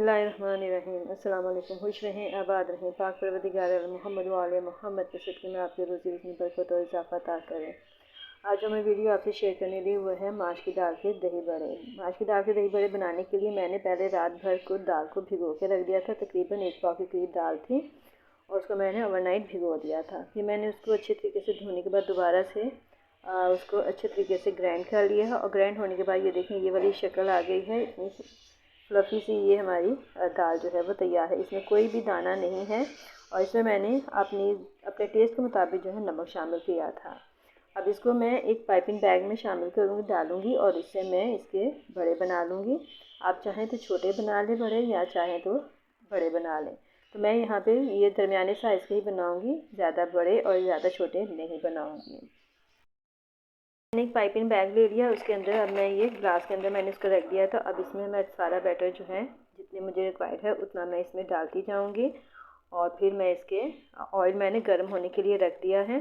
बिस्मिल्लाहिर्रहमानिर्रहीम। अस्सलाम वालेकुम। खुश रहें, आबाद रहें, पाक परवरदिगार मोहम्मद व आले मोहम्मद के सदक़े में आपकी रोज़ी में बरकत और इजाफ़ा अता करें। आज जो मैं वीडियो आपसे शेयर करने ली वो है माश की दाल के दही बड़े। माश की दाल के दही बड़े बनाने के लिए मैंने पहले रात भर को दाल को भिगो के रख दिया था। तकरीबन 1 पाव के करीब दाल थी और उसको मैंने ओवरनाइट भिगो दिया था। फिर मैंने उसको अच्छे तरीके से धोने के बाद दोबारा से उसको अच्छे तरीके से ग्राइंड कर लिया है। और ग्राइंड होने के बाद ये देखें, ये वाली शक्ल आ गई है। इतनी फ्लफ़ी सी ये हमारी दाल जो है वो तैयार है। इसमें कोई भी दाना नहीं है और इसमें मैंने अपने टेस्ट के मुताबिक जो है नमक शामिल किया था। अब इसको मैं एक पाइपिंग बैग में शामिल करूँगी, डालूँगी और इससे मैं इसके बड़े बना लूँगी। आप चाहें तो छोटे बना लें बड़े, या चाहें तो बड़े बना लें। तो मैं यहाँ पे ये दरमियाने साइज़ के ही बनाऊँगी, ज़्यादा बड़े और ज़्यादा छोटे नहीं बनाऊँगी। मैंने एक पाइपिंग बैग ले लिया, उसके अंदर अब मैं ये ग्लास के अंदर मैंने इसको रख दिया था। अब इसमें मैं सारा बैटर जो है जितने मुझे रिक्वायर्ड है उतना मैं इसमें डालती जाऊंगी। और फिर मैं इसके ऑयल मैंने गर्म होने के लिए रख दिया है।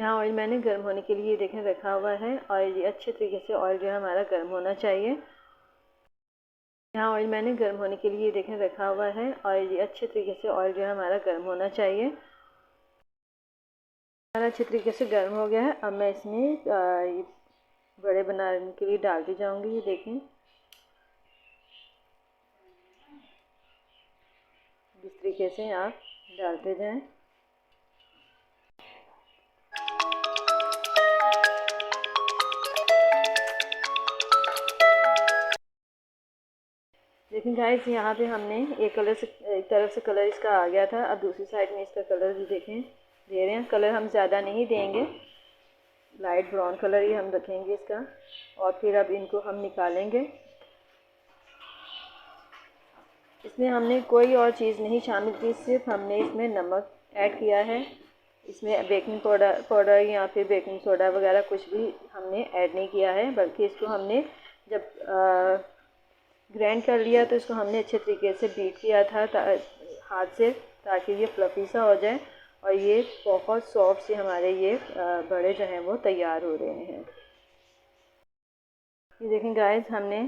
यहाँ ऑयल मैंने गर्म होने के लिए देखें रखा हुआ है और ये अच्छे तरीके से ऑयल जो है हमारा गर्म होना चाहिए। यहाँ ऑयल मैंने गर्म होने के लिए देखें रखा हुआ है और ये अच्छे तरीके से ऑयल जो है हमारा गर्म होना चाहिए। हमारा अच्छे तरीके से गर्म हो गया है। अब मैं इसमें बड़े बनाने के लिए डालती जाऊंगी। ये देखें, इस तरीके से आप डालते जाएं। लेकिन गाइस यहाँ पे हमने एक तरफ से कलर इसका आ गया था। अब दूसरी साइड में इसका कलर भी देखें दे रहे हैं। कलर हम ज़्यादा नहीं देंगे, लाइट ब्राउन कलर ही हम रखेंगे इसका। और फिर अब इनको हम निकालेंगे। इसमें हमने कोई और चीज़ नहीं शामिल की, सिर्फ हमने इसमें नमक ऐड किया है। इसमें बेकिंग पाउडर या फिर बेकिंग सोडा वगैरह कुछ भी हमने ऐड नहीं किया है, बल्कि इसको हमने जब ग्राइंड कर लिया तो इसको हमने अच्छे तरीके से बीट किया था हाथ से, ताकि ये फ्लफ़ी सा हो जाए और ये बहुत सॉफ्ट से हमारे ये बड़े जो हैं वो तैयार हो रहे हैं। ये देखें गाइस, हमने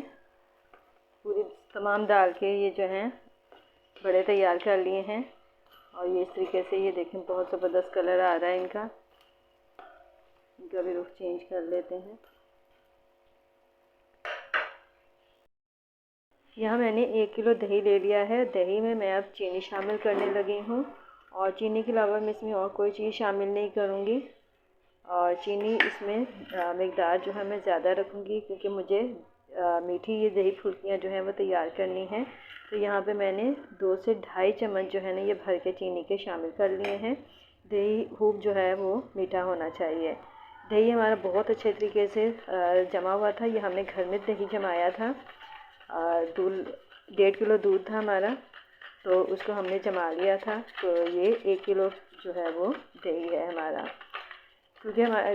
पूरी तमाम दाल के ये जो हैं बड़े तैयार कर लिए हैं और ये इस तरीके से ये देखें बहुत ज़बरदस्त कलर आ रहा है इनका भी रुख चेंज कर लेते हैं। यहाँ मैंने 1 किलो दही ले लिया है। दही में मैं अब चीनी शामिल करने लगी हूँ और चीनी के अलावा मैं इसमें और कोई चीज़ शामिल नहीं करूँगी। और चीनी इसमें मकदार जो है मैं ज़्यादा रखूँगी, क्योंकि मुझे मीठी ये दही फुल्कियाँ जो हैं वो तैयार करनी है। तो यहाँ पे मैंने 2 से ढाई चम्मच जो है ना ये भर के चीनी के शामिल कर लिए हैं। दही खूब जो है वो मीठा होना चाहिए। दही हमारा बहुत अच्छे तरीके से जमा हुआ था। ये हमने घर में दही जमाया था। दूध 1.5 किलो दूध था हमारा, तो उसको हमने जमा लिया था। तो ये 1 किलो जो है वो दही है हमारा। क्योंकि हमारा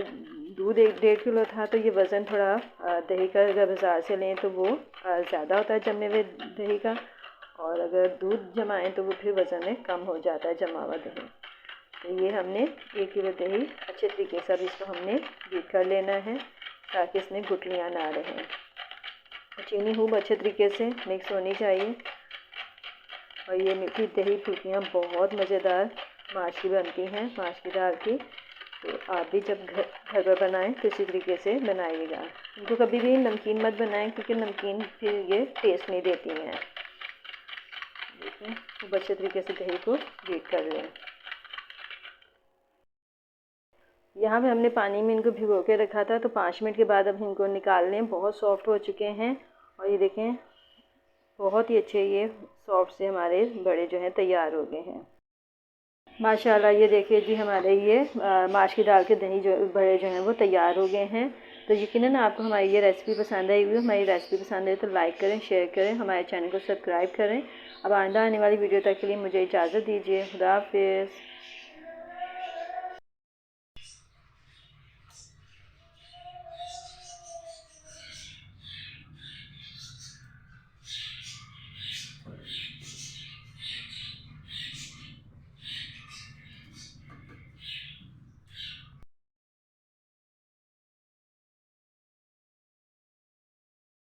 दूध 1.5 किलो था तो ये वज़न थोड़ा दही का अगर बाज़ार से लें तो वो ज़्यादा होता है जमे हुए दही का, और अगर दूध जमाएं तो वो फिर वज़न में कम हो जाता है जमा हुआ दही। तो ये हमने 1 किलो दही अच्छे तरीके से अब इसको हमने बीट कर लेना है, ताकि इसमें गुठलियाँ ना रहें। चीनी खूब अच्छे तरीके से मिक्स होनी चाहिए। और ये मीठी दही फुल्कियाँ बहुत मज़ेदार माश की बनती हैं, माश की दाल की। तो आप भी जब घर पर बनाएं तो इसी तरीके से बनाइएगा। इनको कभी भी नमकीन मत बनाएं, क्योंकि नमकीन फिर ये टेस्ट नहीं देती हैं। देखिए खूब अच्छे तरीके से दही को बीट कर लें। यहाँ पे हमने पानी में इनको भिगो के रखा था, तो 5 मिनट के बाद अब इनको निकाल लें। बहुत सॉफ्ट हो चुके हैं और ये देखें बहुत ही अच्छे ये सॉफ्ट से हमारे बड़े जो हैं तैयार हो गए हैं माशाल्लाह। ये देखिए जी, हमारे ये माश की दाल के दही जो बड़े जो हैं वो तैयार हो गए हैं। तो यकीनन आपको हमारी ये रेसिपी पसंद आई हुई। हमारी रेसिपी पसंद आई तो लाइक करें, शेयर करें, हमारे चैनल को सब्सक्राइब करें। अब आइंदा आने वाली वीडियो तक के लिए मुझे इजाज़त दीजिए। खुदा हाफिज़।